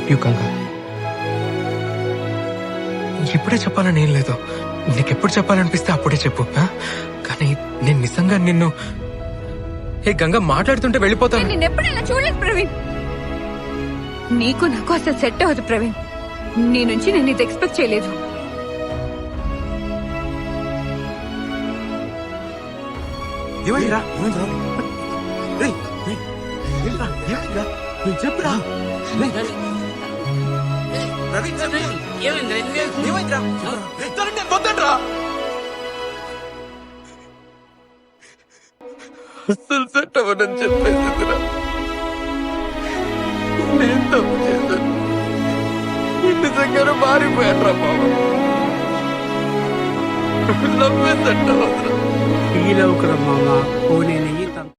Love you Ganga. ఇప్పుడే చెప్పాలని ఏం లేదు, నీకెప్పుడు చెప్పాలనిపిస్తే అప్పుడే చెప్పు. కానీ నేను నిజంగా నిన్ను ఏ గంగా మాట్లాడుతుంటే వెళ్ళిపోతాను. నేను ఎప్పుడైనా చూడలేదు ప్రవీణ్. నీకు నాకు అసలు సెట్ అవ్వదు ప్రవీణ్. నీ నుంచి నేను ఇది ఎక్స్పెక్ట్ చేయలేదు. చెప్పురా. అస్సలు సెట్ అవ్వనని చెప్పేసిందిరా. నేను తప్పు చేశాను, నిజంగానే మారిపోయాను రా బాబు. లవ్ సెట్ అవ్వదురా. ఫీల్ అవుకురా మామ, పోనీ